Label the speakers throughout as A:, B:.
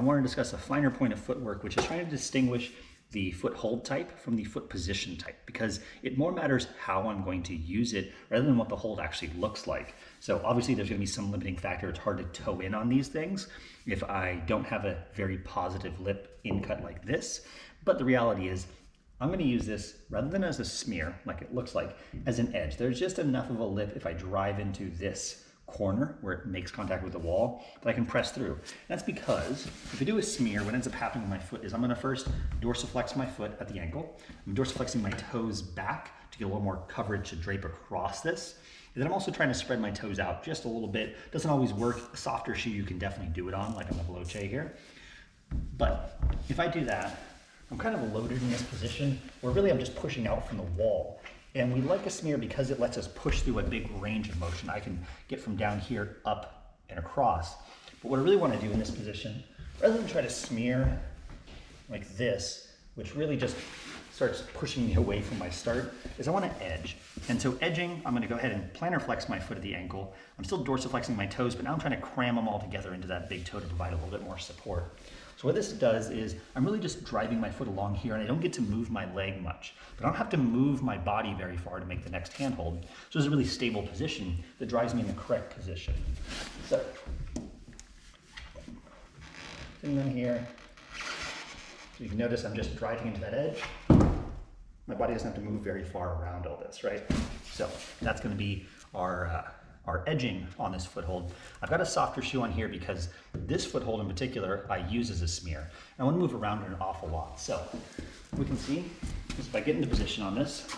A: want to discuss a finer point of footwork, which is trying to distinguish the foothold type from the foot position type, because it more matters how I'm going to use it rather than what the hold actually looks like. So obviously there's going to be some limiting factor. It's hard to toe in on these things if I don't have a very positive lip in cut like this. But the reality is I'm going to use this rather than as a smear, like it looks like, as an edge. There's just enough of a lip if I drive into this corner where it makes contact with the wall that I can press through. That's because if I do a smear, what ends up happening with my foot is I'm going to first dorsiflex my foot at the ankle. I'm dorsiflexing my toes back to get a little more coverage to drape across this. And then I'm also trying to spread my toes out just a little bit. Doesn't always work. A softer shoe you can definitely do it on, like on the veloce here. But if I do that, I'm kind of loaded in this position where really I'm just pushing out from the wall. And we like a smear because it lets us push through a big range of motion. I can get from down here up and across. But what I really want to do in this position, rather than try to smear like this, which really just starts pushing me away from my start, is I want to edge. And so edging, I'm going to go ahead and plantar flex my foot at the ankle. I'm still dorsiflexing my toes, but now I'm trying to cram them all together into that big toe to provide a little bit more support. So what this does is I'm really just driving my foot along here, and I don't get to move my leg much, but I don't have to move my body very far to make the next handhold. So it's a really stable position that drives me in the correct position. So sitting down here, so you can notice I'm just driving into that edge. My body doesn't have to move very far around all this, right? So that's going to be our edging on this foothold. I've got a softer shoe on here because this foothold in particular I use as a smear. I want to move around it an awful lot. So we can see just if I get into position on this,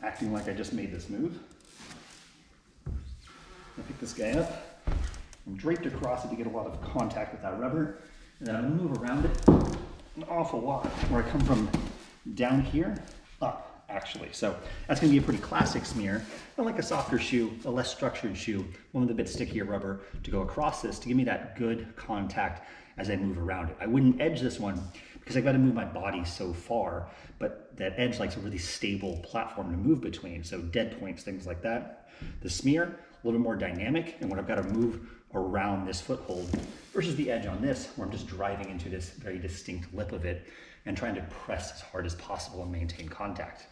A: acting like I just made this move. I pick this guy up, I'm draped across it to get a lot of contact with that rubber, and then I'm going to move around it an awful lot where I come from down here up. Actually. So that's going to be a pretty classic smear. I like a softer shoe, a less structured shoe, one with a bit stickier rubber to go across this to give me that good contact as I move around it. I wouldn't edge this one because I've got to move my body so far, but that edge likes a really stable platform to move between. So dead points, things like that. The smear, a little bit more dynamic, and when I've got to move around this foothold versus the edge on this, where I'm just driving into this very distinct lip of it and trying to press as hard as possible and maintain contact.